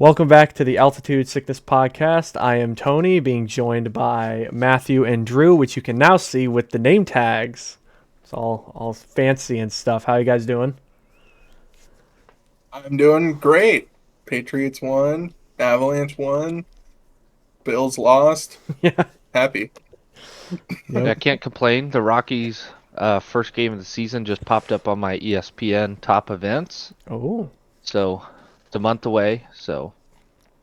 Welcome back to the Altitude Sickness Podcast. I am Tony, being joined by Matthew and Drew, which you can now see with the name tags. It's all fancy and stuff. How you guys doing? I'm doing great. Patriots won. Avalanche won. Bills lost. Yeah. Happy. Yep. I can't complain. The Rockies' first game of the season just popped up on my ESPN top events. Oh. So it's a month away. So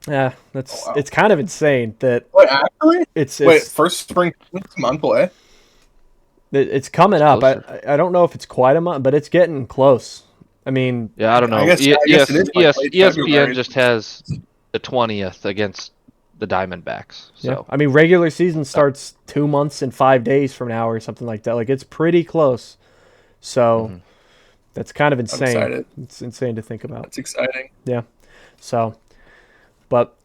Yeah, wow. it's kind of insane that Wait, actually? it's Wait, first spring it's a month away? it's coming up. Closer. I don't know if it's quite a month, but it's getting close. I mean, yeah, I don't know. I guess it is like late ESPN February. just has the 20th against the Diamondbacks. yeah. So I mean, regular season starts 2 months and 5 days from now, or something like that. Like it's pretty close. So that's kind of I'm insane. excited. It's insane to think about. That's exciting. Yeah. So, but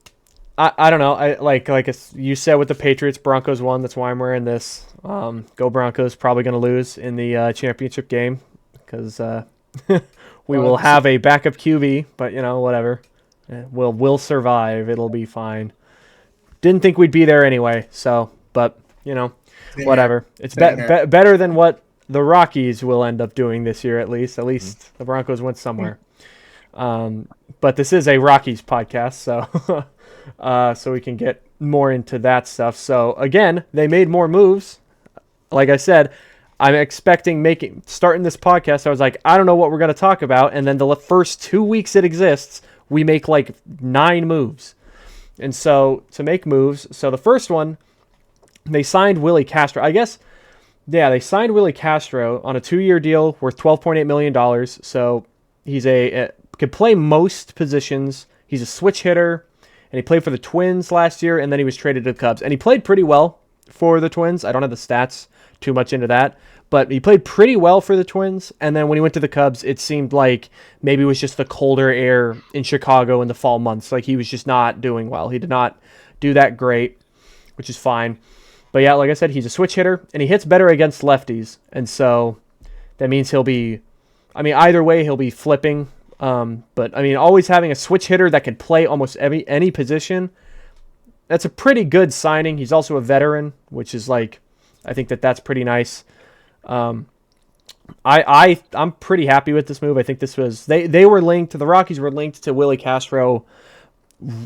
I don't know. I like you said with the Patriots, Broncos won. That's why I'm wearing this. Go Broncos! Probably going to lose in the championship game because we will have a backup QB. But whatever. We'll survive. It'll be fine. Didn't think we'd be there anyway. So, but whatever. It's better than what the Rockies will end up doing this year. At least the Broncos went somewhere. But this is a Rockies podcast, so so we can get more into that stuff. So again, they made more moves. Like I said, I'm expecting starting this podcast. I was like, I don't know what we're going to talk about, and then the first 2 weeks it exists, we make like 9 moves. And so to make moves, so the first one, they signed Willie Castro. I guess, yeah, they signed Willie Castro on a 2-year deal worth $12.8 million. So he's could play most positions. He's a switch hitter, and he played for the Twins last year, and then he was traded to the Cubs. And he played pretty well for the Twins. I don't have the stats too much into that, but he played pretty well for the Twins. And then when he went to the Cubs, it seemed like maybe it was just the colder air in Chicago in the fall months. Like he was just not doing well. He did not do that great, which is fine. But yeah, like I said, he's a switch hitter, and he hits better against lefties. And so that means either way, he'll be flipping. But always having a switch hitter that can play almost any position, that's a pretty good signing. He's also a veteran, which is I think that's pretty nice. I'm pretty happy with this move. I think this was they were linked. The Rockies were linked to Willie Castro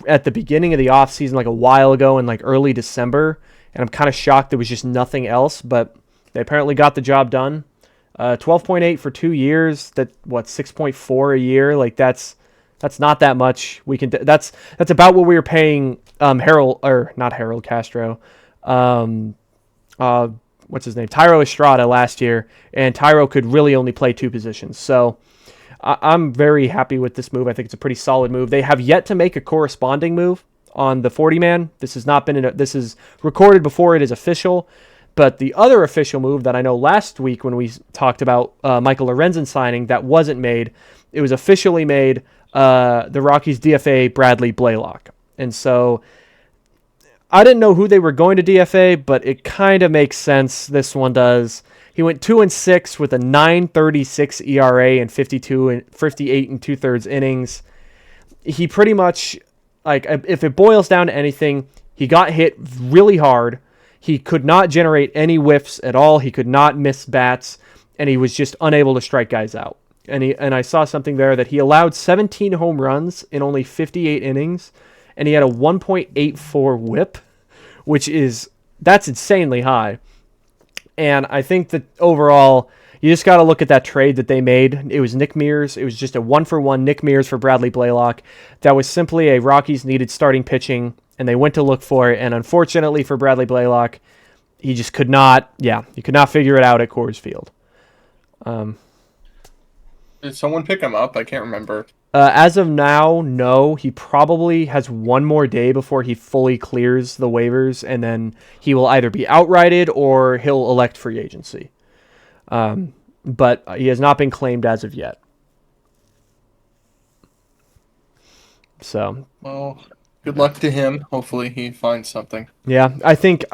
at the beginning of the offseason, like a while ago in like early December, and I'm kind of shocked there was just nothing else. But they apparently got the job done. 12.8 for 2 years. 6.4 a year? Like that's not that much. That's about what we were paying not Harold Castro. What's his name? Tyro Estrada last year, and Tyro could really only play 2 positions. So I'm very happy with this move. I think it's a pretty solid move. They have yet to make a corresponding move on the 40-man. This has not been this is recorded before it is official. But the other official move that I know last week when we talked about Michael Lorenzen signing that wasn't made, it was officially made, the Rockies DFA Bradley Blaylock. And so I didn't know who they were going to DFA, but it kind of makes sense. This one does. He went 2-6 with a 9.36 ERA and 58 2/3 innings. He pretty much, if it boils down to anything, he got hit really hard. He could not generate any whiffs at all. He could not miss bats, and he was just unable to strike guys out. And I saw something there that he allowed 17 home runs in only 58 innings, and he had a 1.84 whip, that's insanely high. And I think that overall, you just got to look at that trade that they made. It was Nick Mears. It was just a 1-for-1 Nick Mears for Bradley Blaylock. That was simply a Rockies needed starting pitching, and they went to look for it. And unfortunately for Bradley Blaylock, he just could not figure it out at Coors Field. Did someone pick him up? I can't remember. As of now, no. He probably has one more day before he fully clears the waivers, and then he will either be outrighted or he'll elect free agency. But he has not been claimed as of yet. So, well, good luck to him. Hopefully he finds something. Yeah, I think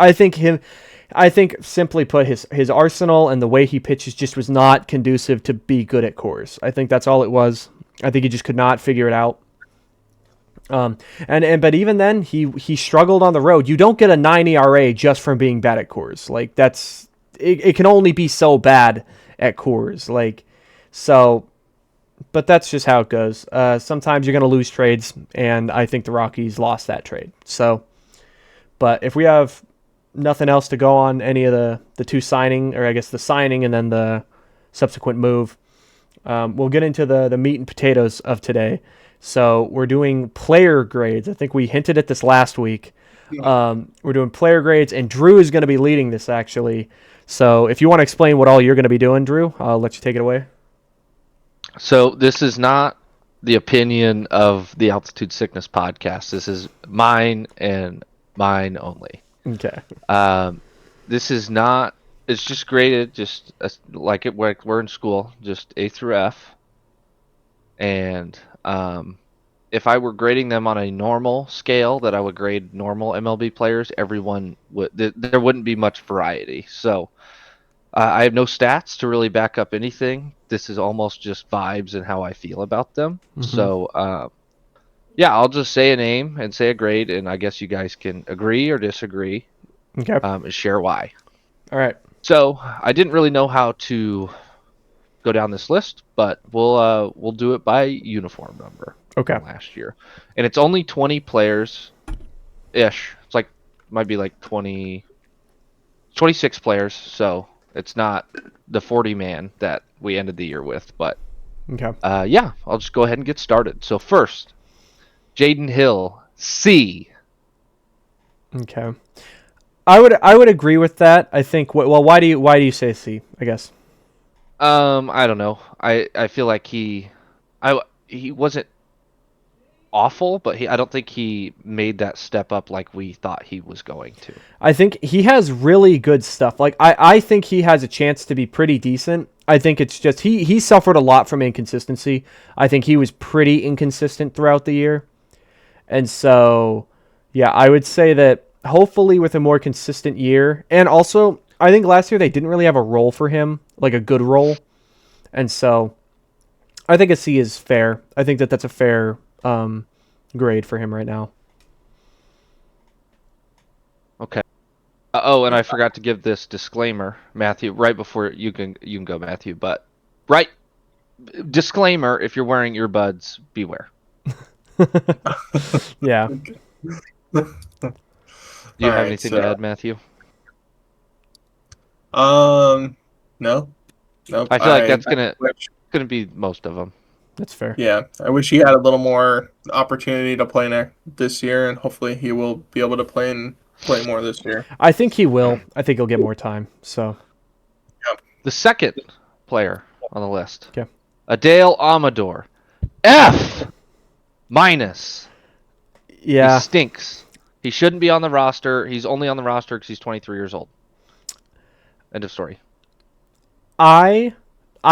simply put, his arsenal and the way he pitches just was not conducive to be good at Coors. I think that's all it was. I think he just could not figure it out. But even then, he struggled on the road. You don't get a 9 ERA just from being bad at Coors. Like it can only be so bad at Coors. But that's just how it goes. Sometimes you're going to lose trades, and I think the Rockies lost that trade. But if we have nothing else to go on any of the two signing, or I guess the signing and then the subsequent move, we'll get into the meat and potatoes of today. So we're doing player grades. I think we hinted at this last week. We're doing player grades, and Drew is going to be leading this, actually. So if you want to explain what all you're going to be doing, Drew, I'll let you take it away. So this is not the opinion of the Altitude Sickness podcast. This is mine and mine only. Okay. This is not. It's just graded just like we're in school, just A through F. And if I were grading them on a normal scale that I would grade normal MLB players, everyone would. There wouldn't be much variety. So I have no stats to really back up anything. This is almost just vibes and how I feel about them. Mhm. So yeah, I'll just say a name and say a grade, and I guess you guys can agree or disagree. Okay. And share why. All right. So I didn't really know how to go down this list, but we'll do it by uniform number. Okay. From last year, and it's only 20 players ish. It's like might be like 26 players, so it's not the 40 man that we ended the year with. But Okay. yeah, I'll just go ahead and get started. So first, Jaden Hill, C. Okay. I would agree with that. I think. Well, why do you say C? I guess. I don't know. I feel like he wasn't awful, but I don't think he made that step up like we thought he was going to. I think he has really good stuff. Like I think he has a chance to be pretty decent. I think it's just he suffered a lot from inconsistency. I think he was pretty inconsistent throughout the year. And so yeah, I would say that hopefully with a more consistent year, and also I think last year they didn't really have a role for him, like a good role. And so I think a C is fair. I think that that's a fair grade for him right now. Okay. Oh, and I forgot to give this disclaimer, Matthew, right before you can go, Matthew. But right, disclaimer: if you're wearing earbuds, beware. Yeah. Do you have Alright, anything so- to add, Matthew? No. Nope. I feel like that's gonna wish- be most of them. That's fair. Yeah, I wish he had a little more opportunity to play this year, and hopefully he will be able to play more this year. I think he will. I think he'll get more time. So The second player on the list, Okay. Adele Amador, F minus. yeah, He stinks. He shouldn't be on the roster. He's only on the roster because he's 23 years old. End of story. I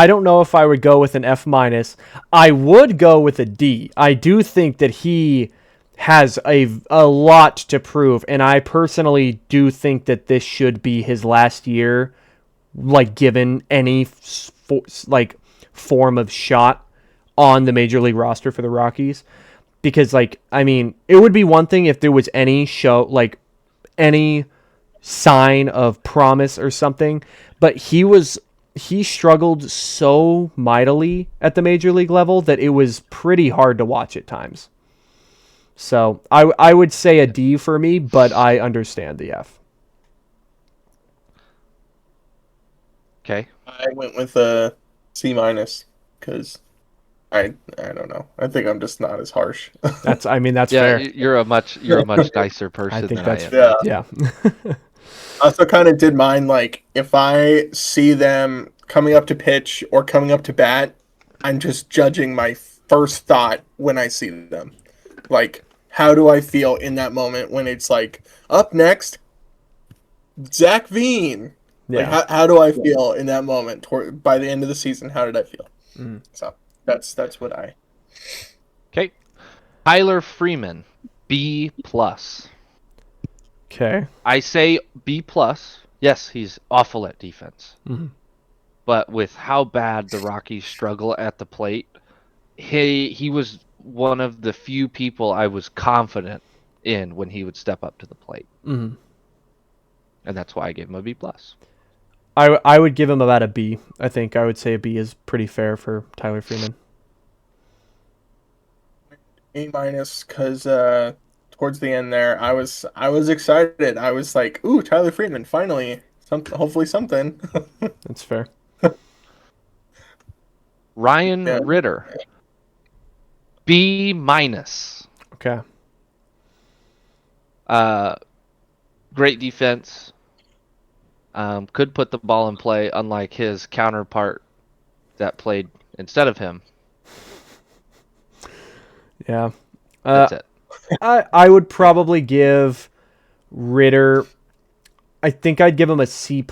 don't know if I would go with an F minus. I would go with a D. I do think that he has a lot to prove, and I personally do think that this should be his last year, like given any form of shot on the major league roster for the Rockies. Because it would be one thing if there was any any sign of promise or something, but he struggled so mightily at the major league level that it was pretty hard to watch at times. So I would say a D for me, but I understand the F. Okay. I went with a C minus because I don't know. I think I'm just not as harsh. That's Yeah, fair. you're a much nicer person I think than that's I am. Yeah. Yeah. I also kind of did mine like if I see them coming up to pitch or coming up to bat, I'm just judging my first thought when I see them. Like, how do I feel in that moment when it's like up next, Zach Veen? Yeah. Like, how do I feel in that moment? By the end of the season, how did I feel? Mm. So that's what I. Okay. Tyler Freeman, B plus. Okay. I say B plus. Yes, he's awful at defense. Mhm. But with how bad the Rockies struggle at the plate, he was one of the few people I was confident in when he would step up to the plate. Mhm. And that's why I gave him a B+. I would give him about a B. I think I would say a B is pretty fair for Tyler Freeman. A minus because towards the end there, I was excited. I was like, "Ooh, Tyler Friedman, finally something. Hopefully something." That's fair. Ryan Yeah. Ritter, B-. Okay. Great defense. Could put the ball in play, unlike his counterpart that played instead of him. Yeah. That's it. I would probably give Ritter. I think I'd give him a C+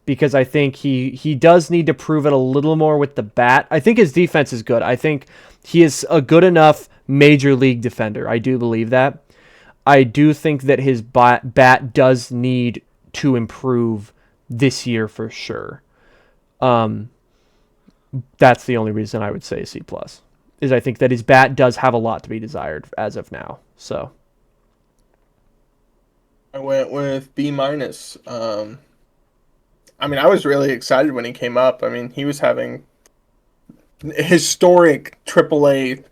because I think he does need to prove it a little more with the bat. I think his defense is good. I think he is a good enough major league defender. I do believe that. I do think that his bat does need to improve this year for sure. That's the only reason I would say C+. Is I think that his bat does have a lot to be desired as of now. So I went with B minus. I mean, I was really excited when he came up. I mean, he was having historic triple A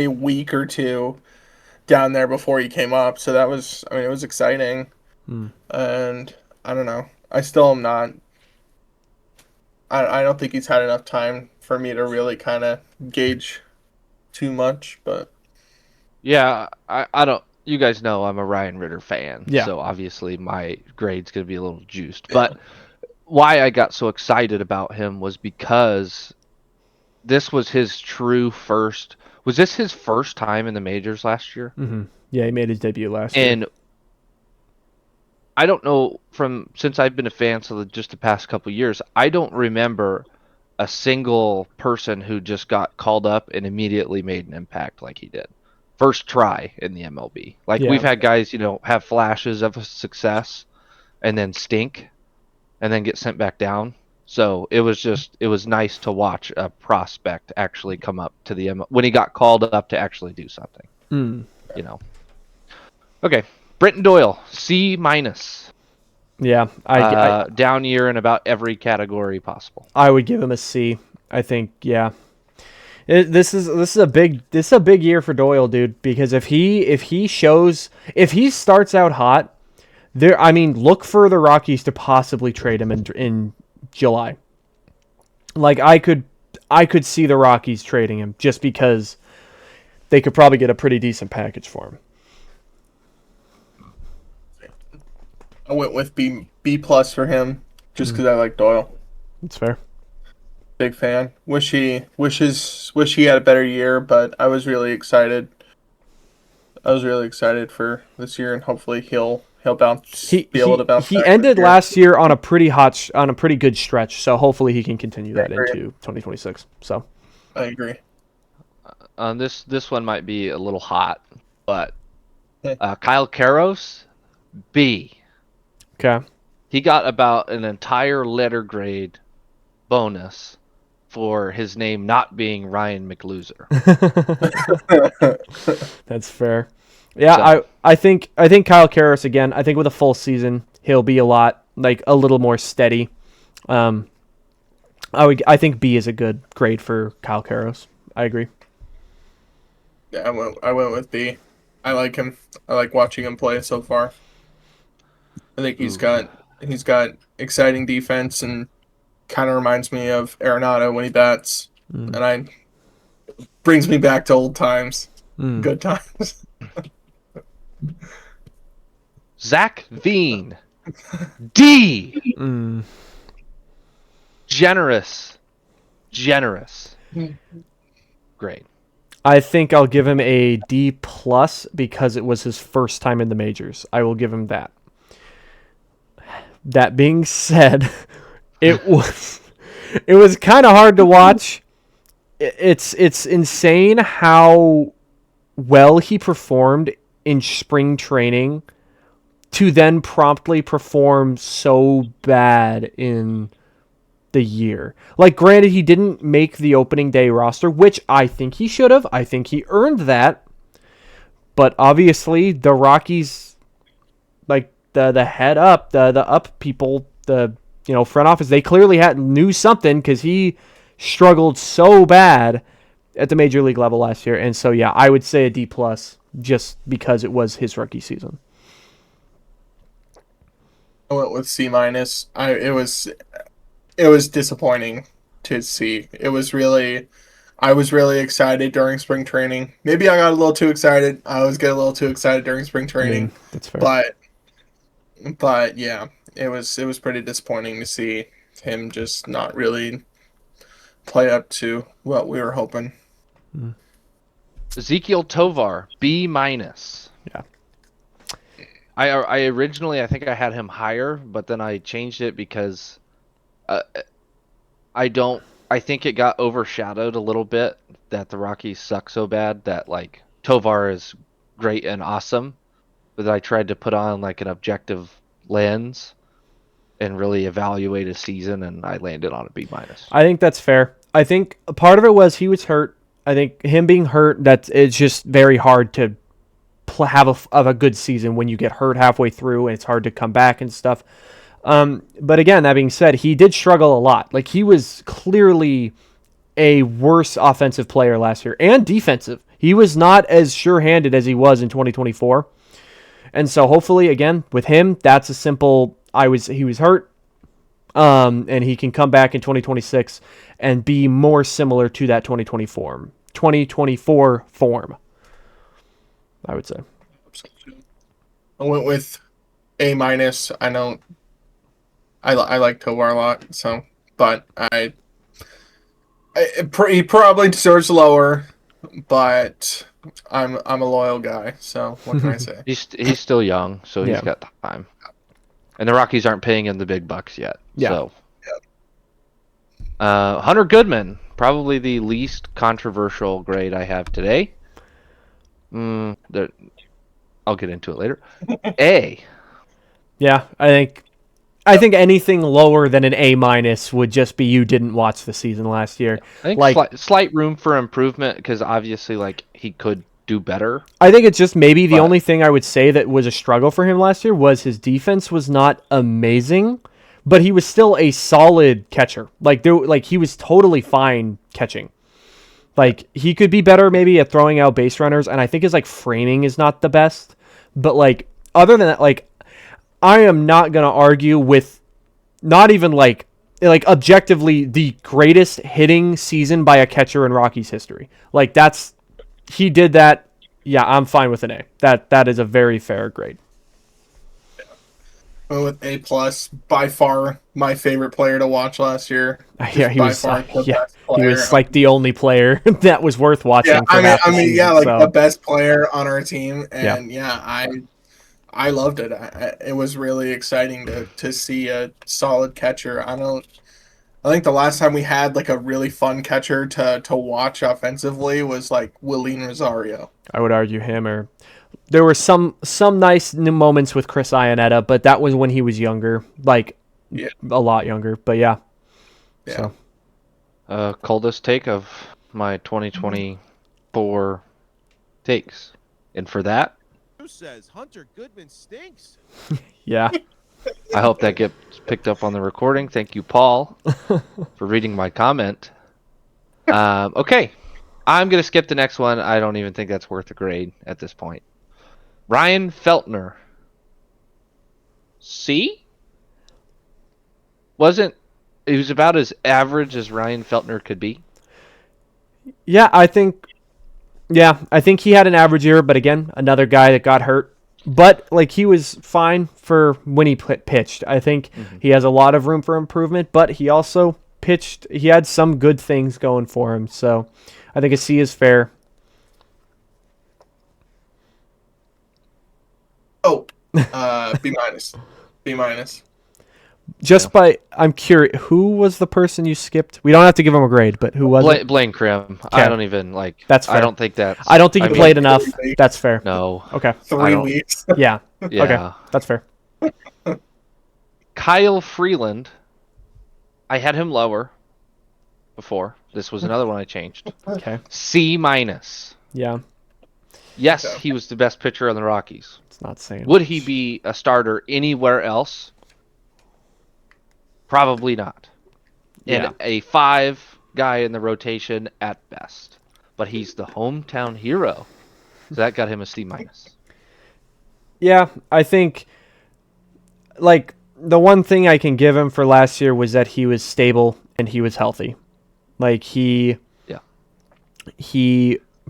week or two down there before he came up. So that was, I mean, it was exciting. And I don't know. I still am not. I don't think he's had enough time for me to really kind of gauge too much, but Yeah, I don't. You guys know I'm a Ryan Ritter fan, Yeah. so obviously my grade's gonna be a little juiced. But why I got so excited about him was because this was his true first. Was this his first time in the majors last year? yeah, he made his debut last year. And I don't know, from since I've been a fan, so just the past couple years, I don't remember a single person who just got called up and immediately made an impact like he did. First try in the MLB. Like Yeah. we've had guys, have flashes of success and then stink and then get sent back down. So it was nice to watch a prospect actually come up to the when he got called up to actually do something. Okay, Brenton Doyle, C-. Yeah, Down year in about every category possible. I would give him a C. I think, yeah. This is a big year for Doyle, dude. Because if he starts out hot, look for the Rockies to possibly trade him in July. Like I could see the Rockies trading him just because they could probably get a pretty decent package for him. I went with B plus for him just because I like Doyle. That's fair. Big fan. Wish he had a better year, but I was really excited. I was really excited for this year, and hopefully he'll bounce. Be able to bounce. He ended last year on a pretty good stretch, so hopefully he can continue that into 2026. So I agree. This one might be a little hot, but Kyle Karros, B. Okay. He got about an entire letter grade bonus for his name not being Ryan McLoser. That's fair. Yeah, so. I think Kyle Karros again. I think with a full season, he'll be a little more steady. I think B is a good grade for Kyle Karros. I agree. Yeah, I went with B. I like him. I like watching him play so far. I think he's got exciting defense and kind of reminds me of Arenado when he bats, and brings me back to old times, good times. Zach Veen, D. Generous. Great. I think I'll give him a D+ because it was his first time in the majors. I will give him that. That being said, it was kind of hard to watch. It's insane how well he performed in spring training to then promptly perform so bad in the year. Like, granted, he didn't make the opening day roster, which I think he should have. I think he earned that. But obviously, the Rockies, like the head up, the up people, the front office, they clearly knew something because he struggled so bad at the major league level last year. And so, yeah, I would say a D plus just because it was his rookie season. I went with C minus. It was disappointing to see. I was really excited during spring training. Maybe I got a little too excited. I always get a little too excited during spring training. That's fair. But yeah, it was pretty disappointing to see him just not really play up to what we were hoping. Ezekiel Tovar, B minus. Yeah. I originally, I think I had him higher, but then I changed it because I think it got overshadowed a little bit that the Rockies suck so bad that like Tovar is great and awesome, but I tried to put on like an objective lens and really evaluate a season, and I landed on a B minus. I think that's fair. I think a part of it was he was hurt. I think him being hurt, it's just very hard to have a good season when you get hurt halfway through and it's hard to come back and stuff. But again, that being said, he did struggle a lot. Like, he was clearly a worse offensive player last year and defensive. He was not as sure-handed as he was in 2024. And so hopefully, again, with him, that's a simple, he was hurt, and he can come back in 2026 and be more similar to that 2024 form, I would say. I went with A minus. I like Tovar a lot, so, but he probably deserves lower, but I'm a loyal guy, so what can I say? He's still young, so he's got time, and the Rockies aren't paying him the big bucks yet. Yeah. So, Hunter Goodman, probably the least controversial grade I have today. I'll get into it later. A. Yeah, I think anything lower than an A minus would just be you didn't watch the season last year. I think slight room for improvement because obviously, like, he could do better. I think it's just maybe the only thing I would say that was a struggle for him last year was his defense was not amazing, but he was still a solid catcher. Like, he was totally fine catching. Like, he could be better maybe at throwing out base runners, and I think his, like, framing is not the best. But, like, other than that, like, I am not going to argue with not even, like objectively the greatest hitting season by a catcher in Rockies history. Like, he did that. Yeah, I'm fine with an A. That is a very fair grade. With A plus, by far my favorite player to watch last year. Yeah, he was like the only player that was worth watching. Yeah, the best player on our team, and I loved it. It was really exciting to see a solid catcher. I think the last time we had like a really fun catcher to watch offensively was like Willeen Rosario. I would argue him, or there were some nice new moments with Chris Iannetta, but that was when he was younger, a lot younger. But yeah. So, coldest take of my 2024 takes, and for that, says Hunter Goodman stinks. Yeah. I hope that gets picked up on the recording. Thank you, Paul, for reading my comment. Okay. I'm going to skip the next one. I don't even think that's worth a grade at this point. Ryan Feltner. C? He was about as average as Ryan Feltner could be. Yeah, I think he had an average year, but again, another guy that got hurt. But like, he was fine for when he pitched. I think he has a lot of room for improvement, but he also pitched. He had some good things going for him, so I think a C is fair. Oh, B minus. B minus. I'm curious, who was the person you skipped? We don't have to give him a grade, but who was it? Blaine Krim. Okay. I don't even like. That's fair. I don't think he played enough. That's fair. No. Okay. 3 weeks. Yeah. Yeah. Okay. That's fair. Kyle Freeland. I had him lower before. This was another one I changed. Okay. C minus. Yeah. Yes, Okay. he was the best pitcher on the Rockies. It's not saying. Would he much. be a starter anywhere else? Probably not. Yeah. And a 5 guy in the rotation at best. But he's the hometown hero. So that got him a C minus. Yeah, I think like the one thing I can give him for last year was that he was stable and he was healthy. Like he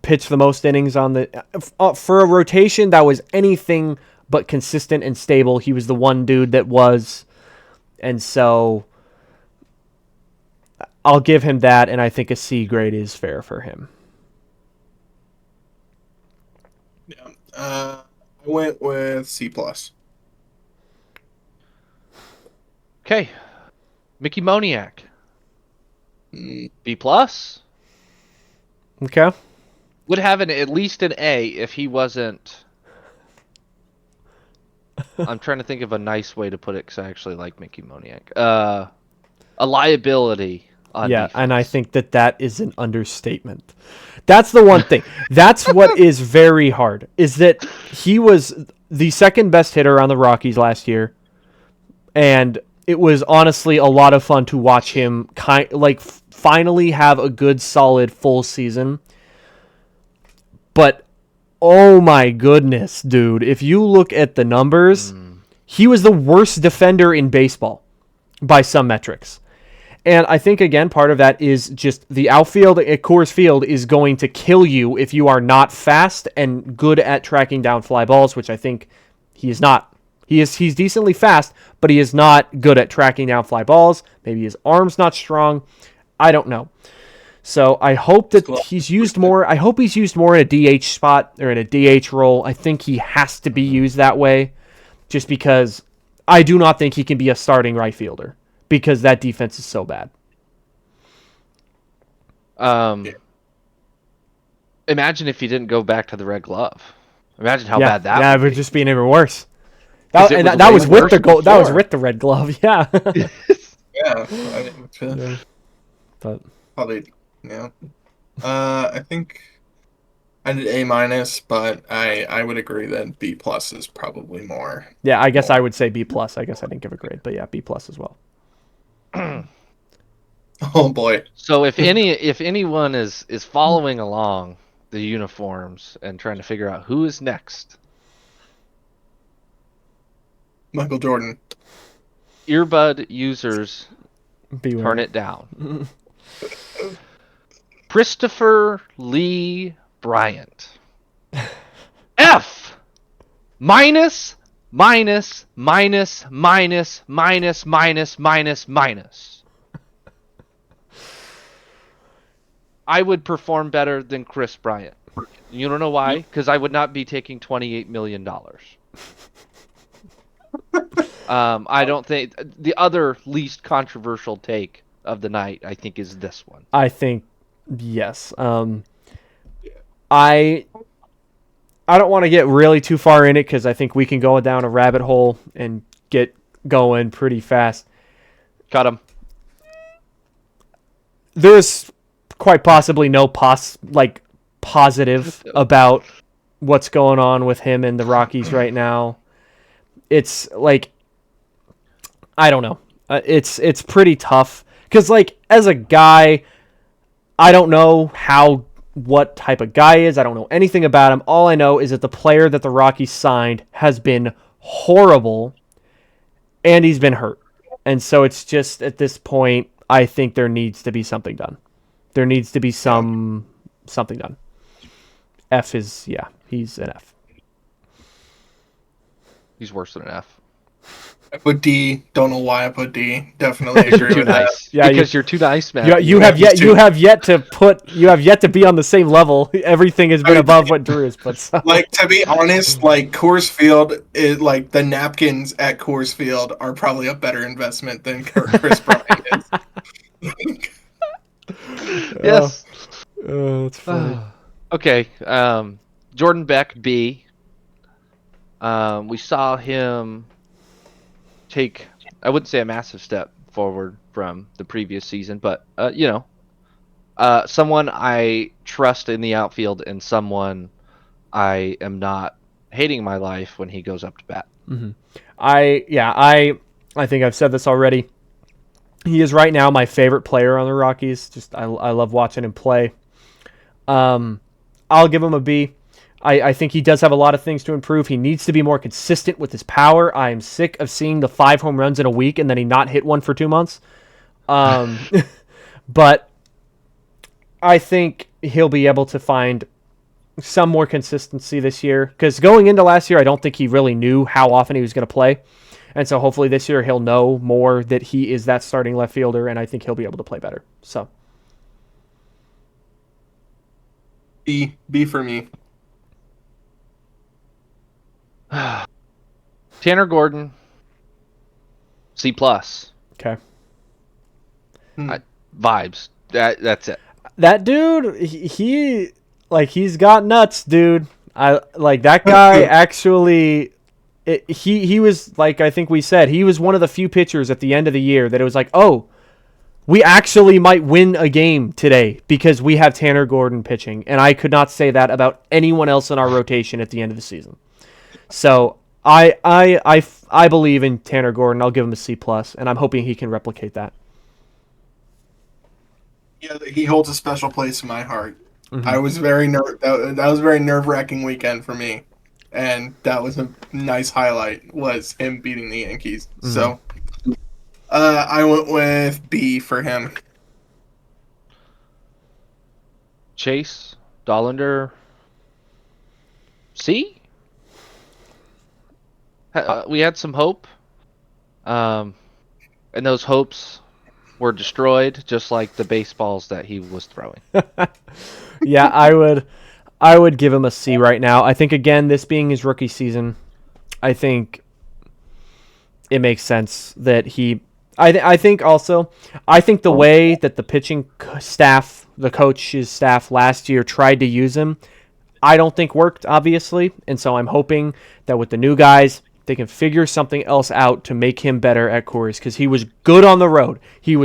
pitched the most innings on the for a rotation that was anything but consistent and stable. He was the one dude that was, and so I'll give him that, and I think a C grade is fair for him. Yeah. I went with C plus. Okay. Mickey Moniak. Mm, B plus. Okay. Would have at least an A if he wasn't. I'm trying to think of a nice way to put it because I actually like Mickey Moniak. A liability on Yeah, defense. and I think that is an understatement. That's the one thing. That's what is very hard, is that he was the second best hitter on the Rockies last year, and it was honestly a lot of fun to watch him finally have a good, solid, full season. But, oh my goodness, dude, if you look at the numbers, he was the worst defender in baseball by some metrics. And I think, again, part of that is just the outfield at Coors Field is going to kill you if you are not fast and good at tracking down fly balls, which I think he is not. He's decently fast, but he is not good at tracking down fly balls. Maybe his arm's not strong. I don't know. So I hope that he's used more. I hope he's used more in a DH spot or in a DH role. I think he has to be used that way just because I do not think he can be a starting right fielder, because that defense is so bad. Imagine if he didn't go back to the red glove. Imagine how yeah, bad that yeah, would it would be. just be even worse. 'Cause That, it and was that way was with worse the gold. That was before. with the red glove. Yeah. yeah. I mean, Yeah. But probably. Yeah. I think I did A minus, but I would agree that B plus is probably more. yeah, I guess I would say B plus. I guess I didn't give a grade, but yeah, B plus as well. Oh boy. So if anyone is following along the uniforms and trying to figure out who is next, Michael Jordan. earbud users Beware. turn it down. Christopher Lee Bryant. F minus minus minus minus minus minus minus minus. I would perform better than Chris Bryant. You don't know why? Because I would not be taking $28 million. I don't think the other least controversial take of the night, I think, is this one. I think yes. I don't want to get really too far in it because I think we can go down a rabbit hole and get going pretty fast. Cut him. There's quite possibly no positive about what's going on with him and the Rockies right now. It's like, I don't know. It's pretty tough because, like, as a guy, I don't know what type of guy he is. I don't know anything about him. All I know is that the player that the Rockies signed has been horrible, and he's been hurt. And so it's just, at this point, I think there needs to be something done. There needs to be something done. F is, yeah, he's an F. He's worse than an F. I put D. Don't know why I put D. Definitely You're agree too with nice. Yeah, because you're too nice, man. You have yet to be on the same level. Everything has been above what Drew has put. So. that. Like, to be honest, like Coors Field is like the napkins at Coors Field are probably a better investment than Chris Bryant is. Yes. Oh, that's funny. Okay. Jordan Beck, B. We saw him take, I wouldn't say a massive step forward from the previous season, but someone I trust in the outfield and someone I am not hating my life when he goes up to bat. I think I've said this already. He is right now my favorite player on the Rockies. Just I love watching him play. I'll give him a B. I think he does have a lot of things to improve. He needs to be more consistent with his power. I am sick of seeing the 5 home runs in a week and then he not hit one for 2 months. But I think he'll be able to find some more consistency this year. Because going into last year, I don't think he really knew how often he was going to play. And so hopefully this year he'll know more that he is that starting left fielder, and I think he'll be able to play better. So B for me. Tanner Gordon, C plus. okay. Vibes. That's it. That dude, he's got nuts, dude. I like that guy. Actually, he was like, I think we said, he was one of the few pitchers at the end of the year that it was like, oh, we actually might win a game today because we have Tanner Gordon pitching, and I could not say that about anyone else in our rotation at the end of the season. So I believe in Tanner Gordon. I'll give him a C plus, and I'm hoping he can replicate that. Yeah, he holds a special place in my heart. I was very that was a very nerve-wracking weekend for me, and that was a nice highlight, was him beating the Yankees. So I went with B for him. Chase, Dollander, C? We had some hope, and those hopes were destroyed, just like the baseballs that he was throwing. Yeah, I would give him a C right now. I think, again, this being his rookie season, I think it makes sense that he... I think the way that the pitching staff, the coach's staff last year tried to use him, I don't think worked, obviously. And so I'm hoping that with the new guys, they can figure something else out to make him better at Coors, because he was good on the road. He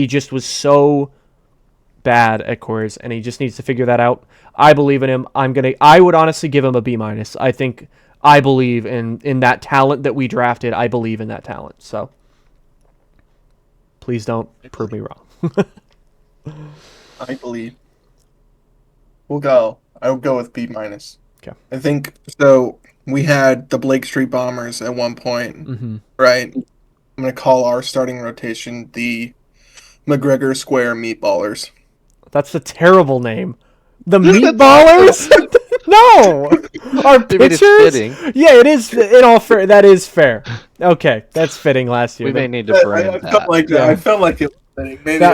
just was so bad at Coors, and he just needs to figure that out. I believe in him. I would honestly give him a B minus. I believe in that talent that we drafted. I believe in that talent. So please don't prove me wrong. I believe. I'll go with B minus. Okay. I think so. We had the Blake Street Bombers at one point, right? I'm gonna call our starting rotation the McGregor Square Meatballers. That's a terrible name. The Meatballers? No, our pitchers. Yeah, it is. In all fair, that is fair. Okay, that's fitting. Last year, We may need to brand I that. felt like that. I felt like it was fitting. Maybe.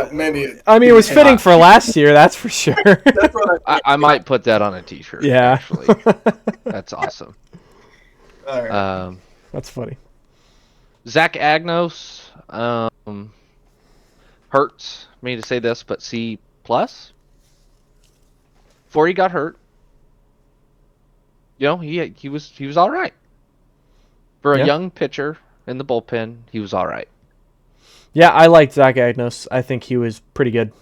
I mean, it was fitting for last year. That's for sure. That's what I might put that on a T-shirt. Yeah. Actually, that's awesome. all right. That's funny. Zach Agnos, hurts me to say this, but C plus. Before he got hurt, he was all right for a young pitcher in the bullpen. He was all right. Yeah, I liked Zach Agnos. I think he was pretty good.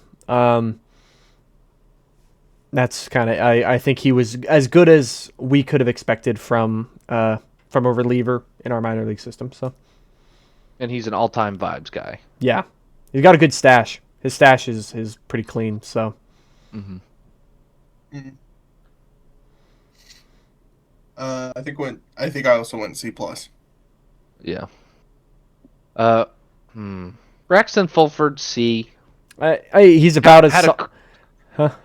That's kind of. I think he was as good as we could have expected from a reliever in our minor league system. So. And he's an all-time vibes guy. Yeah, he's got a good stash. His stash is pretty clean. So. I think I also went C plus. Yeah. Braxton Fulford C. He's about as.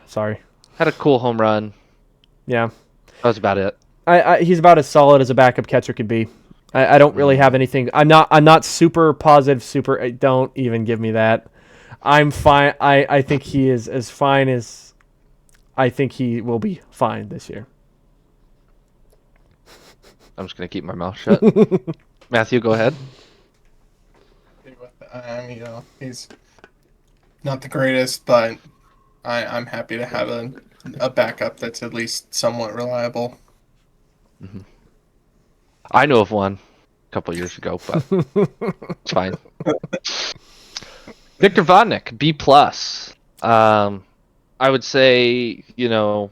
Sorry. Had a cool home run. Yeah. That was about it. He's about as solid as a backup catcher could be. I don't really have anything. I'm not super positive. Don't even give me that. I'm fine. I think he is as fine as. I think he will be fine this year. I'm just gonna keep my mouth shut. Matthew, go ahead. I mean, he's not the greatest, but I'm happy to have a backup that's at least somewhat reliable. I know of one. couple years ago, but it's fine. Victor Vodnik, B plus. I would say, on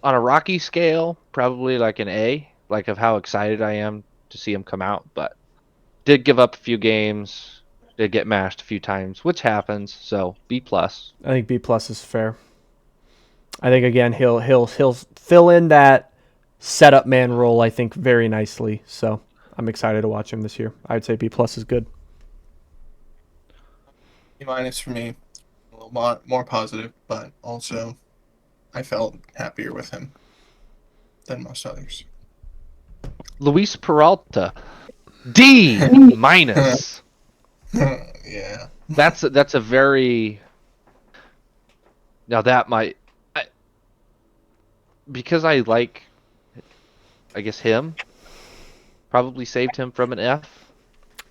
a Rocky scale, probably like an A, like of how excited I am to see him come out, but did give up a few games, did get mashed a few times, which happens. So B plus. I think B plus is fair. I think again he'll fill in that setup man role, I think, very nicely. So I'm excited to watch him this year. I'd say B plus is good. B minus for me, a little more positive, but also I felt happier with him than most others. Luis Peralta, D minus. Yeah. That's a very. Now that might, because I like, I guess him, probably saved him from an F.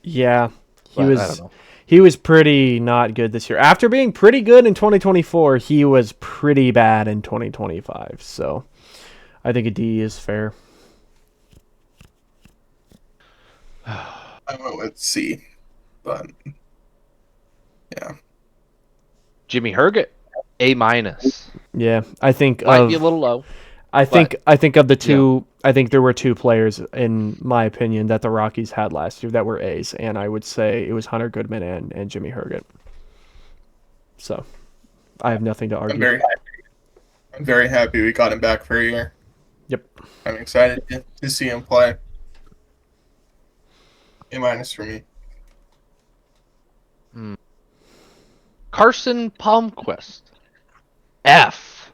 Yeah, But I don't know. he was pretty not good this year. After being pretty good in 2024, he was pretty bad in 2025. So I think a D is fair. I went with C, but yeah. Jimmy Herget, A minus. Yeah, I think Might be a little low. I think of the two. I think there were two players, in my opinion, that the Rockies had last year that were A's, and I would say it was Hunter Goodman and Jimmy Herget. So I have nothing to argue. I'm very happy we got him back for a year. Yep. I'm excited to see him play. A minus for me. Carson Palmquist, F.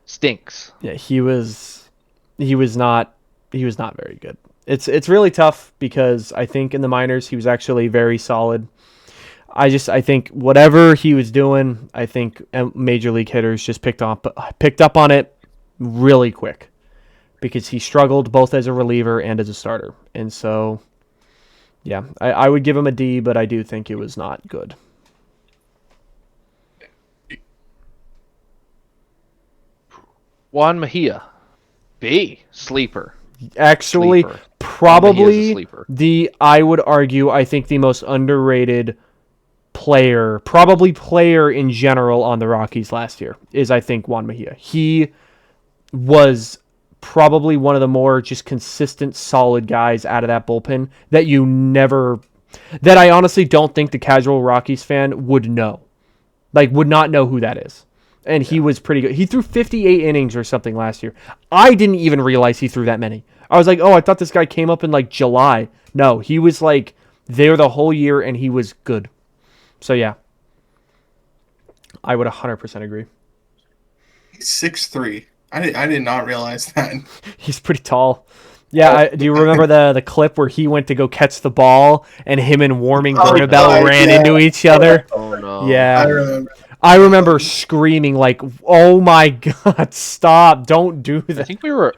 Stinks. Yeah, he was not very good. It's really tough because I think in the minors he was actually very solid. I think whatever he was doing, I think major league hitters just picked up on it really quick because he struggled both as a reliever and as a starter. And so yeah, I would give him a D, but I do think it was not good. Juan Mejia, B. Sleeper. Actually, Sleeper. probably Sleeper. I would argue, I think the most underrated player in general on the Rockies last year is, I think, Juan Mejia. He was probably one of the more just consistent, solid guys out of that bullpen that I honestly don't think the casual Rockies fan would know. Like, would not know who that is. And he was pretty good. He threw 58 innings or something last year. I didn't even realize he threw that many. I was like, oh, I thought this guy came up in like July. No, he was like there the whole year and he was good. So yeah, I would 100% agree. He's 6'3". I did not realize that. He's pretty tall. Yeah, do you remember the clip where he went to go catch the ball and him and Warming Bernabel ran into each other? Oh no. Yeah. I remember. I remember screaming like, "Oh my God, stop. Don't do I that." think we were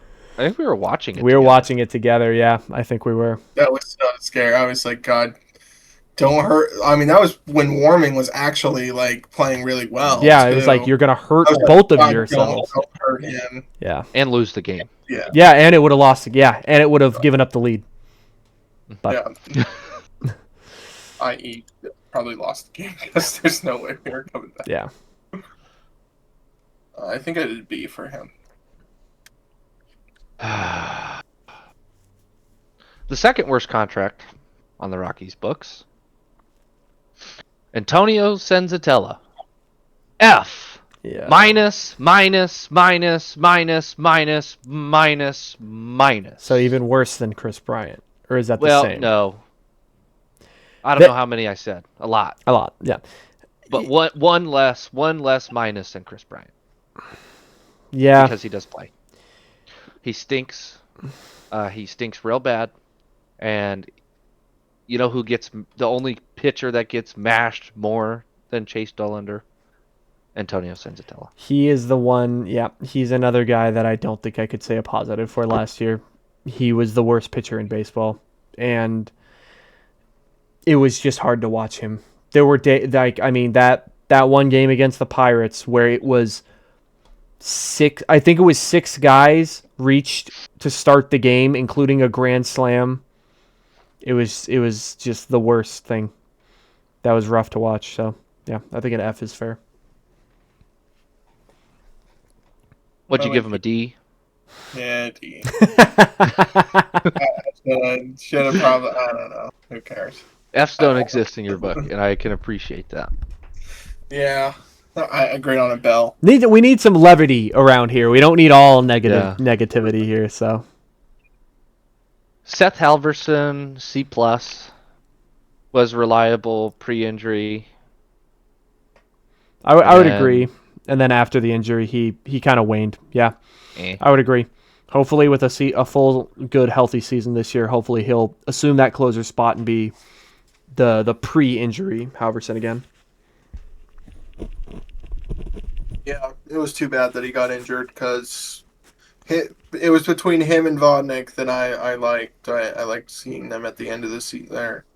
watching it. We were together. watching it together. Yeah, I think we were. That was so scary. I was like, God, don't hurt. I mean, that was when Warming was actually like playing really well. Yeah, too. it was like you're going to hurt I was like, both of God, yourselves. Don't hurt him. Yeah. And lose the game. Yeah. Yeah, and it would have lost. Yeah, and it would have given up the lead. But Yeah. I.e., probably lost the game because there's no way we were coming back. yeah. I think I did B for him. The second worst contract on the Rockies books. Antonio Senzatella. F. Yeah. Minus, minus, minus, minus, minus, minus, minus. So even worse than Chris Bryant, or is that the Well, same? no. I don't know how many I said. A lot. A lot. Yeah. But one less minus than Chris Bryant. Yeah. Because he does play. He stinks. He stinks real bad. And you know who gets the only pitcher that gets mashed more than Chase Dollander? Antonio Senzatella. He is the one. Yeah, he's another guy that I don't think I could say a positive for last year. He was the worst pitcher in baseball, and it was just hard to watch him. There were that one game against the Pirates where it was six. I think it was 6 guys reached to start the game, including a grand slam. It was just the worst thing. That was rough to watch. So yeah, I think an F is fair. What'd you give him, a D? Yeah, D. Should have probably. I don't know. Who cares? F's don't exist in your book, and I can appreciate that. Yeah, I agree on a bell. We need some levity around here. We don't need all negativity here. So Seth Halverson, C+, was reliable pre-injury. I would agree. And then after the injury, he kind of waned. Yeah, I would agree. Hopefully, with a full, good, healthy season this year, hopefully he'll assume that closer spot and be the pre-injury Halverson again. Yeah, it was too bad that he got injured because it was between him and Vodnik that I liked. I liked seeing them at the end of the season there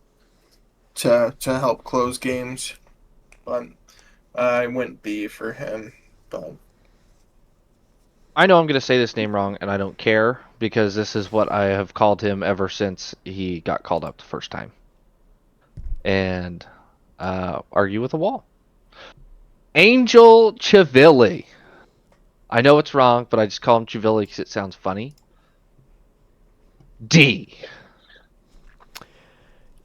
to help close games. But I went B for him. But I know I'm going to say this name wrong, and I don't care, because this is what I have called him ever since he got called up the first time. And argue with the wall. Angel Chivilli. I know it's wrong, but I just call him Chivilli because it sounds funny. D.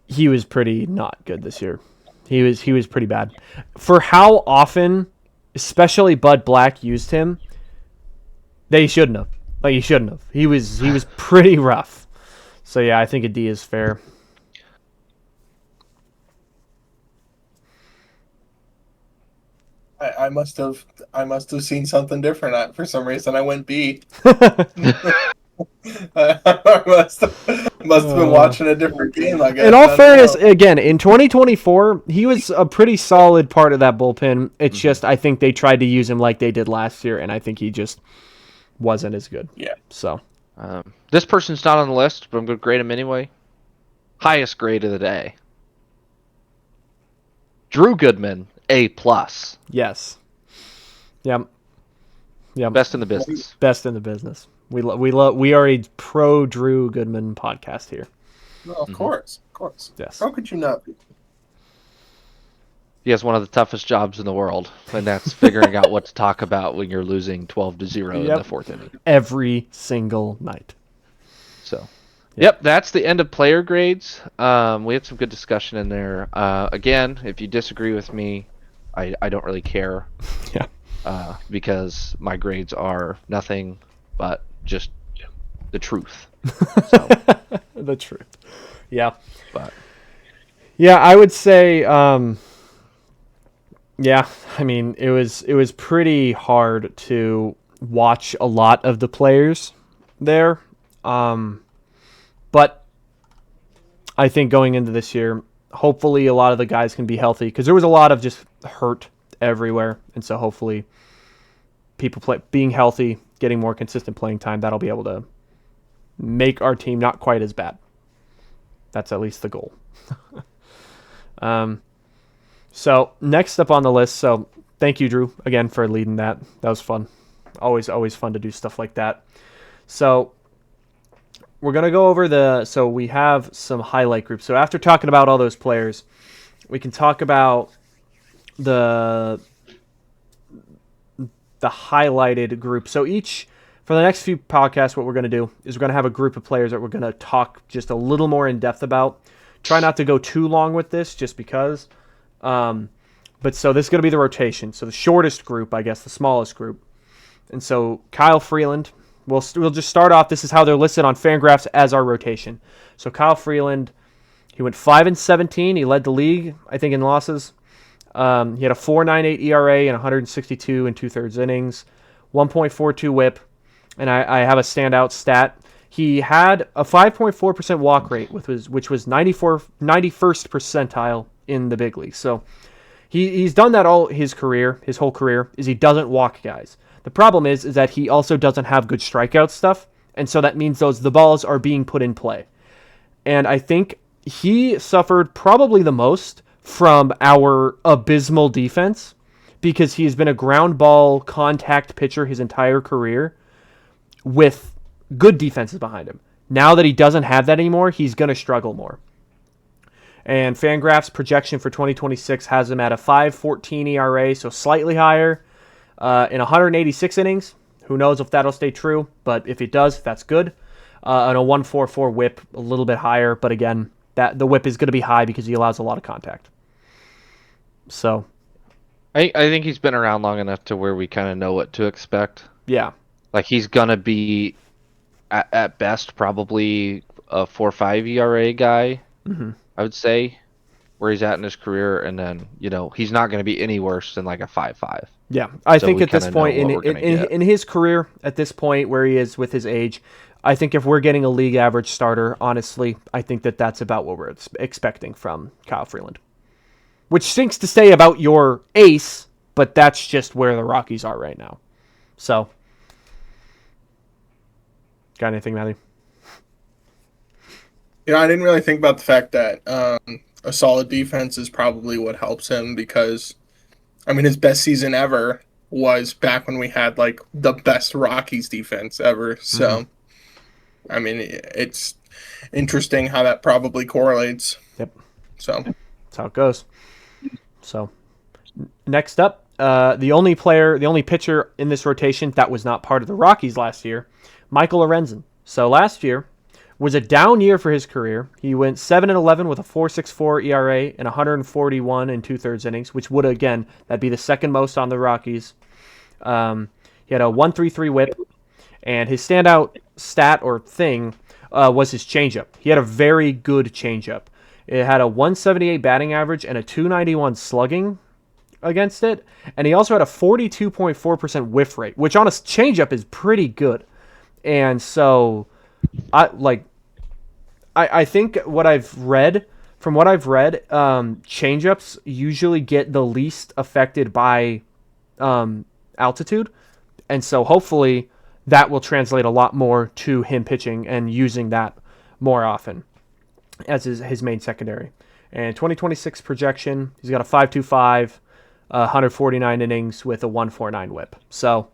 He was pretty not good this year. He was pretty bad. For how often, especially Bud Black used him, he shouldn't have. He shouldn't have. He was pretty rough. So yeah, I think a D is fair. I must have seen something different. For some reason, I went B. I must have been watching a different game, I guess. In all fairness, again, in 2024, he was a pretty solid part of that bullpen. It's just, I think they tried to use him like they did last year, and I think he just wasn't as good. Yeah. So this person's not on the list, but I'm going to grade him anyway. Highest grade of the day. Drew Goodman, A+. Yes. Yep. Best in the business. Best in the business. We are a pro Drew Goodman podcast here. Well, of course. Yes. How could you not be? He has one of the toughest jobs in the world, and that's figuring out what to talk about when you're losing 12-0 in the fourth inning. Every single night. So, yep, that's the end of player grades. We had some good discussion in there. Again, if you disagree with me, I don't really care. Yeah. Because my grades are nothing but just the truth. So, the truth. Yeah. but Yeah, I would say yeah, I mean, it was pretty hard to watch a lot of the players there. But I think going into this year, hopefully a lot of the guys can be healthy, because there was a lot of just hurt everywhere, and so hopefully people being healthy, getting more consistent playing time, that'll be able to make our team not quite as bad. That's at least the goal. So next up on the list, so thank you, Drew, again for leading that. That was fun. Always fun to do stuff like that. So we're going to go over so we have some highlight groups. So after talking about all those players, we can talk about the highlighted group. So for the next few podcasts, what we're going to do is we're going to have a group of players that we're going to talk just a little more in depth about. Try not to go too long with this just because. But so this is going to be the rotation. So the shortest group, I guess, the smallest group. And so Kyle Freeland, we'll just start off. This is how they're listed on Fangraphs as our rotation. So Kyle Freeland, he went 5-17. He led the league, I think, in losses. He had a 4.98 ERA and 162 and 2/3 innings, 1.42 WHIP, and I have a standout stat. He had a 5.4% walk rate, which was 91st percentile in the big leagues. So he's done that all his whole career, is he doesn't walk guys. The problem is that he also doesn't have good strikeout stuff, and so that means the balls are being put in play. And I think he suffered probably the most from our abysmal defense, because he has been a ground ball contact pitcher his entire career with good defenses behind him. Now that he doesn't have that anymore, he's going to struggle more. And Fangraphs projection for 2026 has him at a 5.14 ERA, so slightly higher in 186 innings. Who knows if that'll stay true, but if it does, that's good. And a 1.44 whip, a little bit higher, but again, that the whip is going to be high because he allows a lot of contact. So, I think he's been around long enough to where we kind of know what to expect. yeah. Like he's gonna be at best probably a 4.5 ERA guy. Mm-hmm. I would say where he's at in his career, and then he's not going to be any worse than like a 5.5. Yeah, I So think we at this kinda know point what we're gonna get. in his career, at this point where he is with his age, I think if we're getting a league average starter, honestly, I think that's about what we're expecting from Kyle Freeland. Which stinks to say about your ace, but that's just where the Rockies are right now. So, got anything, Matthew? I didn't really think about the fact that a solid defense is probably what helps him because, his best season ever was back when we had, like, the best Rockies defense ever. So, it's interesting how that probably correlates. Yep. So, That's how it goes. So, next up, the only pitcher in this rotation that was not part of the Rockies last year, Michael Lorenzen. So last year was a down year for his career. He went 7-11 with a 4.64 ERA and 141 and 2/3 innings, which would that'd be the second most on the Rockies. He had a 1.33 WHIP, and his standout stat or thing was his changeup. He had a very good changeup. It had a 178 batting average and a 291 slugging against it, and he also had a 42.4% whiff rate, which on a changeup is pretty good. And so, I think from what I've read, changeups usually get the least affected by altitude, and so hopefully that will translate a lot more to him pitching and using that more often as his main secondary. And 2026 projection, he's got a 5.25, 149 innings with a 1.49 WHIP. So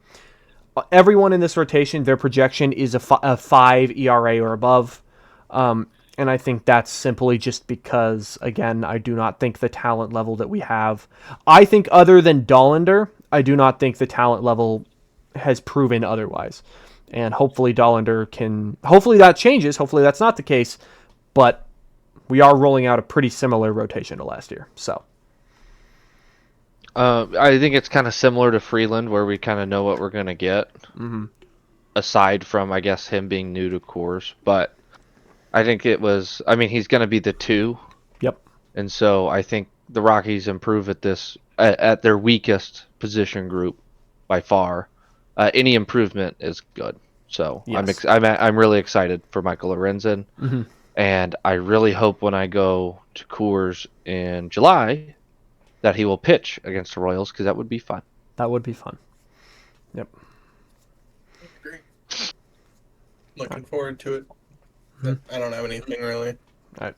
everyone in this rotation, their projection is a 5 ERA or above. And I think that's simply just because, again, I do not think the talent level that we have. I think other than Dollander, I do not think the talent level has proven otherwise. And hopefully hopefully that changes. Hopefully that's not the case. But we are rolling out a pretty similar rotation to last year. So I think it's kind of similar to Freeland, where we kind of know what we're going to get, aside from, I guess, him being new to Coors. But I think he's going to be the 2. Yep. And so I think the Rockies improve at this, at their weakest position group by far. Any improvement is good. So yes. I'm really excited for Michael Lorenzen. Mm-hmm. And I really hope when I go to Coors in July that he will pitch against the Royals, because that would be fun. That would be fun. Yep. I agree. Looking forward to it. I don't have anything really. All right.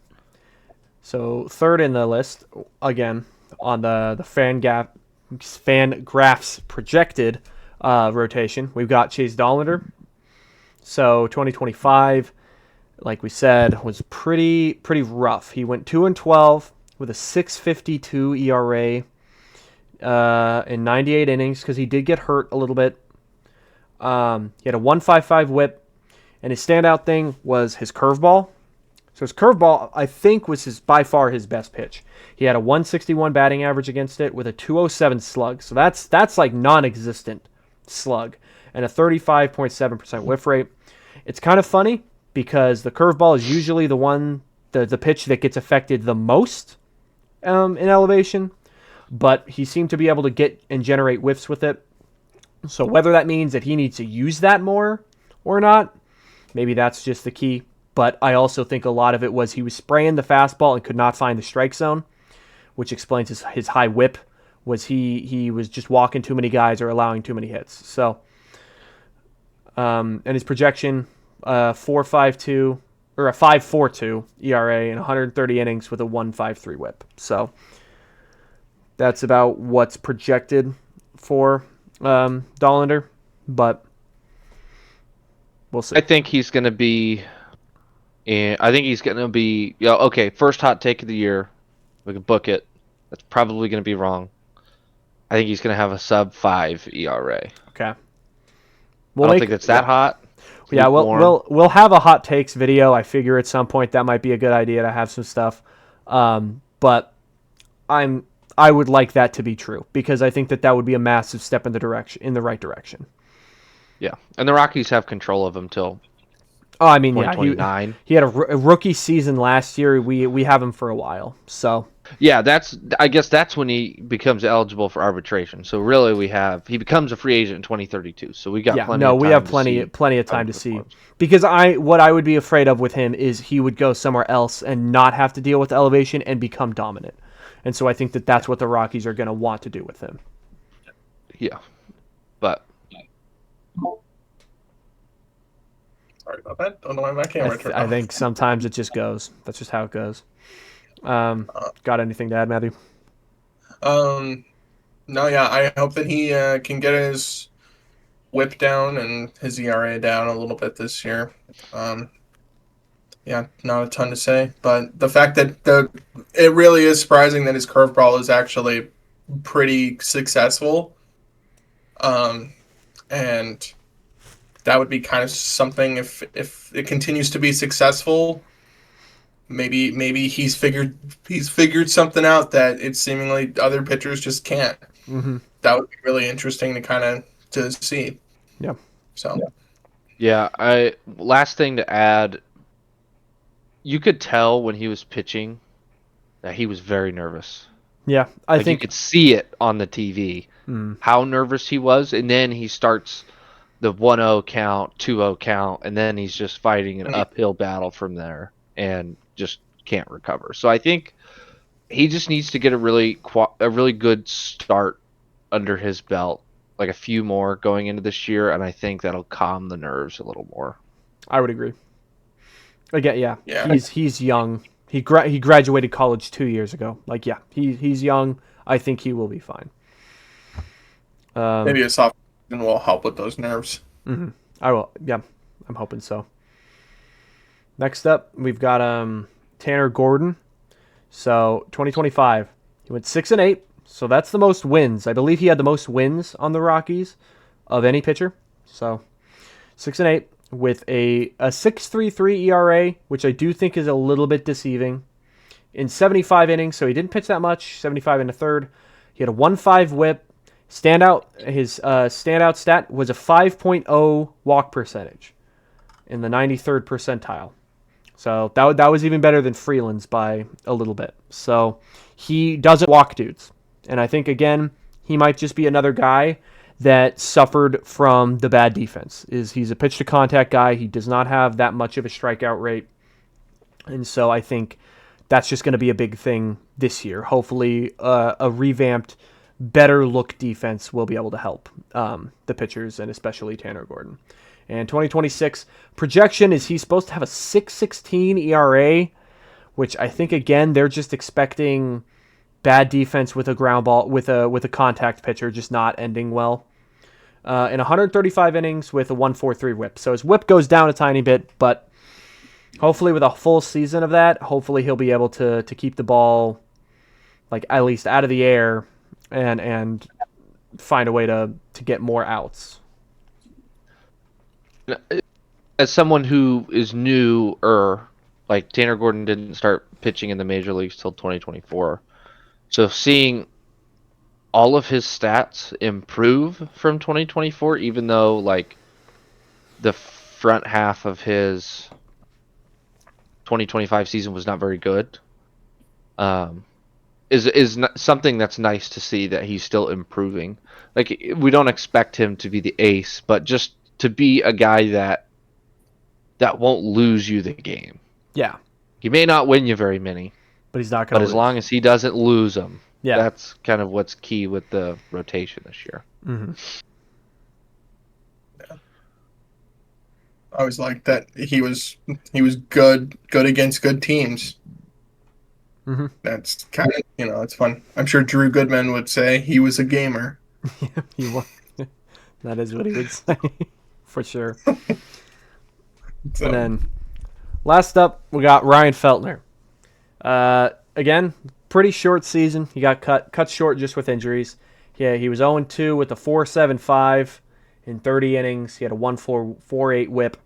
So third in the list, again, on the Fangraphs projected rotation, we've got Chase Dollander. So 2025, like we said, was pretty rough. He went 2-12 with a 6.52 ERA in 98 innings because he did get hurt a little bit. He had a 1.55 WHIP, and his standout thing was his curveball. So his curveball, I think, was by far his best pitch. He had a 161 batting average against it with a 207 slug. So that's like non-existent slug, and a 35.7% whiff rate. It's kind of funny because the curveball is usually the pitch that gets affected the most in elevation, but he seemed to be able to get and generate whiffs with it. So whether that means that he needs to use that more or not, maybe that's just the key. But I also think a lot of it was he was spraying the fastball and could not find the strike zone, which explains his high whip. Was he was just walking too many guys or allowing too many hits. So, and his projection, 4.52 or a 5.42 ERA and 130 innings with a 1.53 WHIP. So, That's about what's projected for Dollander, but we'll see. I think he's going to be. I think he's going to be. Yeah, okay, first hot take of the year. We can book it. That's probably going to be wrong. I think he's going to have a sub-5 ERA. Okay. I don't think it's that hot. It's Yeah, lukewarm. we'll have a hot takes video. I figure at some point that might be a good idea to have some stuff. But I would like that to be true because I think that would be a massive step in the right direction. Yeah, and the Rockies have control of him till Oh, I mean, yeah, 2029. he had a rookie season last year. We have him for a while, so Yeah, I guess that's when he becomes eligible for arbitration. So really, he becomes a free agent in 2032. So we got plenty. No, of we time have to plenty of how time he to see. performs. Because what I would be afraid of with him is he would go somewhere else and not have to deal with elevation and become dominant. And so I think that's what the Rockies are going to want to do with him. Yeah, but Sorry about that. Don't know why my camera turned I off. think sometimes it just goes. That's just how it goes. Got anything to add, Matthew? No, yeah, I hope that he can get his whip down and his ERA down a little bit this year. Yeah, not a ton to say, but the fact that it really is surprising that his curveball is actually pretty successful. And that would be kind of something if it continues to be successful. Maybe he's figured something out that it seemingly other pitchers just can't. Mm-hmm. That would be really interesting to see. Yeah. So. yeah, last thing to add, you could tell when he was pitching that he was very nervous. Yeah, I Like think you could see it on the TV how nervous he was, and then he starts the 1-0 count, 2-0 count, and then he's just fighting an uphill battle from there and just can't recover. So I think he just needs to get a really good start under his belt, like a few more going into this year, and I think that'll calm the nerves a little more. I would agree. Again, Yeah. He's young. He graduated college 2 years ago. Like, yeah, he's young. I think he will be fine. Maybe a soft season will help with those nerves. Mm-hmm. I will. Yeah, I'm hoping so. Next up, we've got Tanner Gordon. So 2025, he went 6-8. So that's the most wins. I believe he had the most wins on the Rockies of any pitcher. So 6-8 with a 6.33 ERA, which I do think is a little bit deceiving. In 75 innings, so he didn't pitch that much. 75 and a third. He had a 1.5 WHIP. His standout stat was a 5.0 walk percentage in the 93rd percentile. So that was even better than Freeland's by a little bit. So he doesn't walk dudes. And I think, again, he might just be another guy that suffered from the bad defense. He's a pitch-to-contact guy. He does not have that much of a strikeout rate. And so I think that's just going to be a big thing this year. Hopefully a revamped, better-look defense will be able to help the pitchers and especially Tanner Gordon. And 2026 projection is he's supposed to have a 6.16 ERA, which I think, again, they're just expecting bad defense with a ground ball, with a contact pitcher just not ending well. In 135 innings with a 1.43 WHIP. So his WHIP goes down a tiny bit, but hopefully with a full season of that, hopefully he'll be able to keep the ball like at least out of the air and find a way to get more outs. As someone who is newer, like Tanner Gordon didn't start pitching in the major leagues till 2024. So seeing all of his stats improve from 2024, even though like the front half of his 2025 season was not very good, is something that's nice to see that he's still improving. Like we don't expect him to be the ace, but just to be a guy that won't lose you the game. Yeah. He may not win you very many, but he's not going to lose. But as long as he doesn't lose them, yeah, that's kind of what's key with the rotation this year. Mm-hmm. Yeah. I always liked that he was good against good teams. Mm-hmm. That's kind it's fun. I'm sure Drew Goodman would say he was a gamer. He wa- that is what he would say for sure. So, And then last up, we got Ryan Feltner. Again, pretty short season. He got cut short just with injuries. Yeah, he was 0-2 with a 4.75 in 30 innings. He had a 1.48 whip.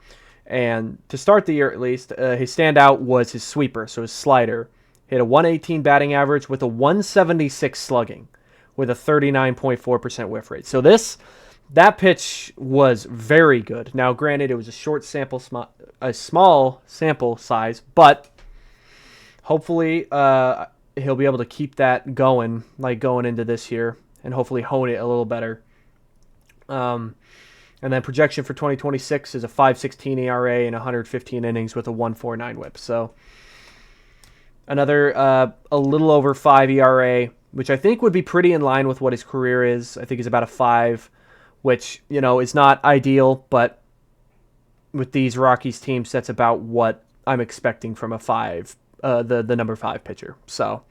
And to start the year at least, his standout was his sweeper, so his slider. He had a 118 batting average with a 176 slugging with a 39.4% whiff rate. So that pitch was very good. Now, granted, it was a small sample size, but hopefully he'll be able to keep that going, like going into this year, and hopefully hone it a little better. And then projection for 2026 is a 5.16 ERA and 115 innings with a 1.49 WHIP. So another a little over 5 ERA, which I think would be pretty in line with what his career is. I think he's about a 5, which is not ideal, but with these Rockies teams, that's about what I'm expecting from a 5, the number 5 pitcher. So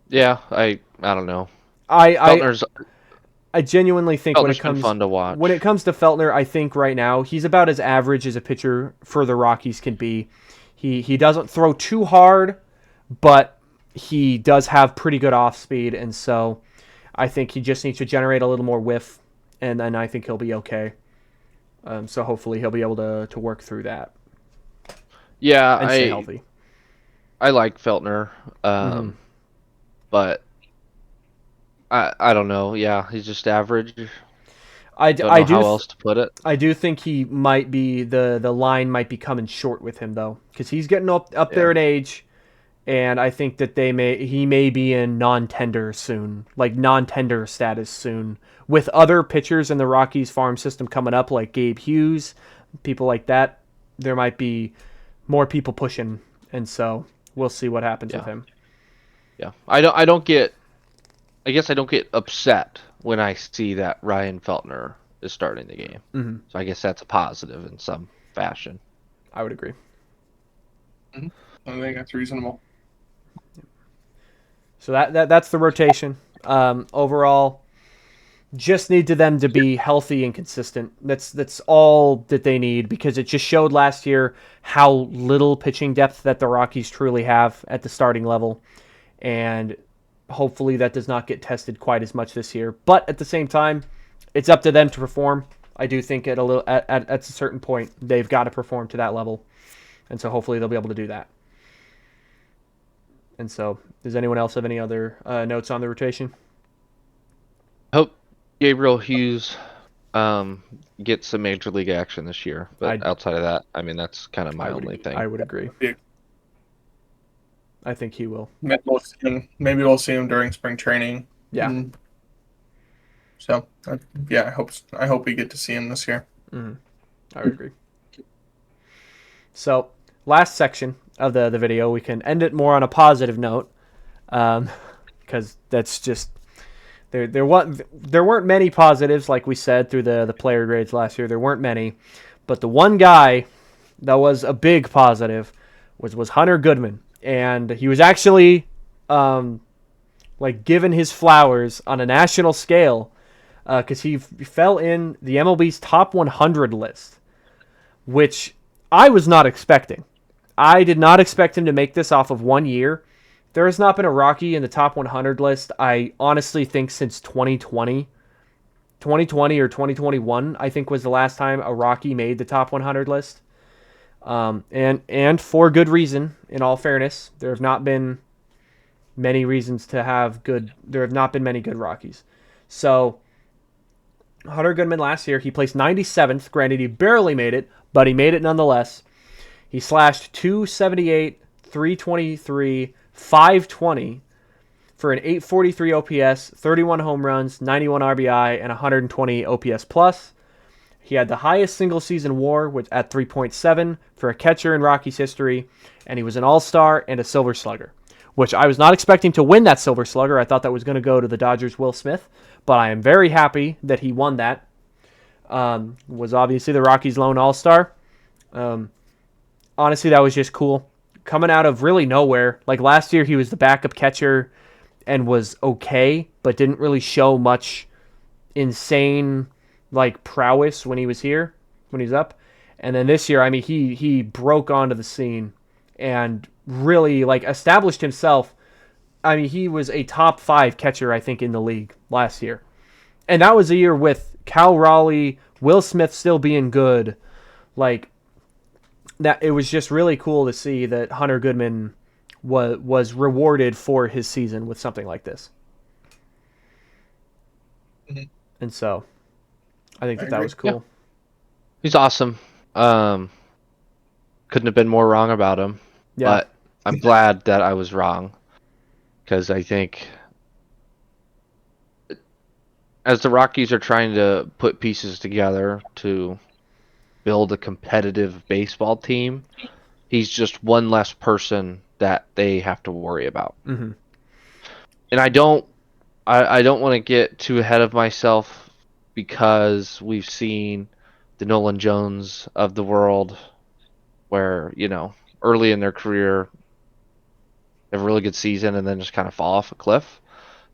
Yeah, I don't know. I Feltner's I genuinely think Feltner's been fun to watch. when it comes to Feltner, I think right now he's about as average as a pitcher for the Rockies can be. He doesn't throw too hard, but he does have pretty good off speed, and so I think he just needs to generate a little more whiff, and then I think he'll be okay. So hopefully he'll be able to work through that Yeah, and stay healthy. I like Feltner, but I don't know. Yeah, he's just average. I Don't I know do how th- else to put it. I do think he might be the line might be coming short with him though, because he's getting up there Yeah. in age, and I think that he may be in non-tender soon, like non-tender status soon, with other pitchers in the Rockies farm system coming up, like Gabe Hughes, people like that. There might be more people pushing, and so we'll see what happens with him. Yeah, I don't get. I guess I don't get upset when I see that Ryan Feltner is starting the game. Mm-hmm. So I guess that's a positive in some fashion. I would agree. I think that's reasonable. So that's the rotation. Overall, just need them to be healthy and consistent. That's all that they need, because it just showed last year how little pitching depth that the Rockies truly have at the starting level, and hopefully that does not get tested quite as much this year. But at the same time, it's up to them to perform. I do think at a certain point they've got to perform to that level, and so hopefully they'll be able to do that. And so, does anyone else have any other notes on the rotation? Hope Gabriel Hughes gets some major league action this year. But outside of that, I mean, that's kind of my only thing. I would agree. Yeah. I think he will. Maybe we'll see him during spring training. Yeah. So, yeah, I hope we get to see him this year. I would agree. So, last section of the video, we can end it more on a positive note, because that's just there weren't many positives, like we said, through the player grades last year. There weren't many, but the one guy that was a big positive was Hunter Goodman, and he was actually given his flowers on a national scale, because he fell in the MLB's top 100 list, which I was not expecting. I did not expect him to make this off of 1 year. There has not been a Rocky in the top 100 list, I honestly think, since 2020. 2020 or 2021, I think, was the last time a Rocky made the top 100 list. And for good reason, in all fairness. There have not been many reasons to have good... There have not been many good Rockies. So, Hunter Goodman last year, he placed 97th. Granted, he barely made it, but he made it nonetheless. He slashed 278, 323, 520 for an 843 OPS, 31 home runs, 91 RBI, and 120 OPS plus. He had the highest single season WAR at 3.7 for a catcher in Rockies history, and he was an All-Star and a Silver Slugger, which I was not expecting to win that Silver Slugger. I thought that was going to go to the Dodgers' Will Smith, but I am very happy that he won that. Was obviously the Rockies' lone All-Star. Honestly, that was just cool, coming out of really nowhere. Like last year, he was the backup catcher and was okay, but didn't really show much insane like prowess when he was here, when he's up. And then this year, I mean, he broke onto the scene and really like established himself. I mean, he was a top 5 catcher, I think, in the league last year. And that was a year with Cal Raleigh, Will Smith still being good. Like that, it was just really cool to see that Hunter Goodman was rewarded for his season with something like this. Mm-hmm. And so, I think that was cool. Yeah. He's awesome. Couldn't have been more wrong about him. Yeah. But I'm glad that I was wrong, because I think as the Rockies are trying to put pieces together to build a competitive baseball team, he's just one less person that they have to worry about. Mm-hmm. And I don't want to get too ahead of myself, because we've seen the Nolan Jones of the world, where, early in their career have a really good season and then just kind of fall off a cliff.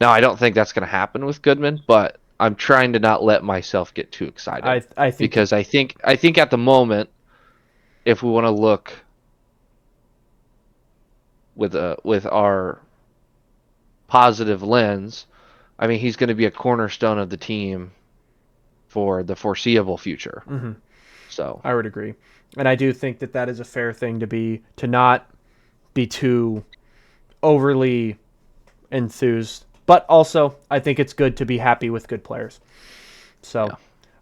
Now, I don't think that's going to happen with Goodman, but I'm trying to not let myself get too excited. I think because I think at the moment, if we want to look with our positive lens, I mean, he's going to be a cornerstone of the team for the foreseeable future. Mm-hmm. So I would agree, and I do think that is a fair thing to not be too overly enthused, but also I think it's good to be happy with good players. So yeah.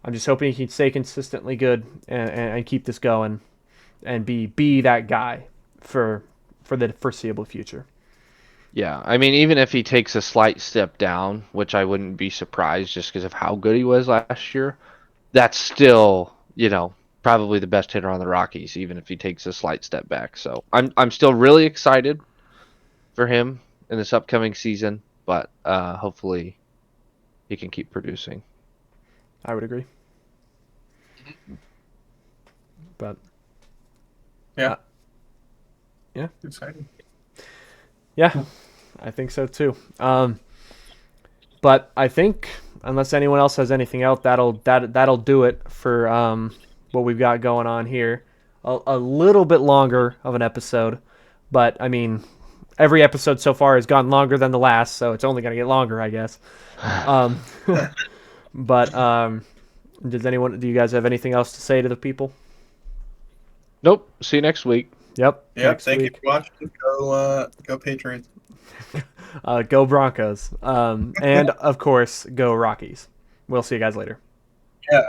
I'm just hoping he can stay consistently good and keep this going and be that guy for the foreseeable future. Yeah, I mean, even if he takes a slight step down, which I wouldn't be surprised just because of how good he was last year, that's still, probably the best hitter on the Rockies, even if he takes a slight step back. So I'm still really excited for him in this upcoming season, but hopefully he can keep producing. I would agree. But Yeah. Yeah. Exciting. Yeah, I think so too. But I think unless anyone else has anything else, that'll do it for what we've got going on here. A little bit longer of an episode, but I mean, every episode so far has gone longer than the last, so it's only gonna get longer, I guess. But do you guys have anything else to say to the people? Nope. See you next week. Yep. Yeah. Next Thank week. you for watching. Go Patriots. Go Broncos. And of course, go Rockies. We'll see you guys later. Yeah.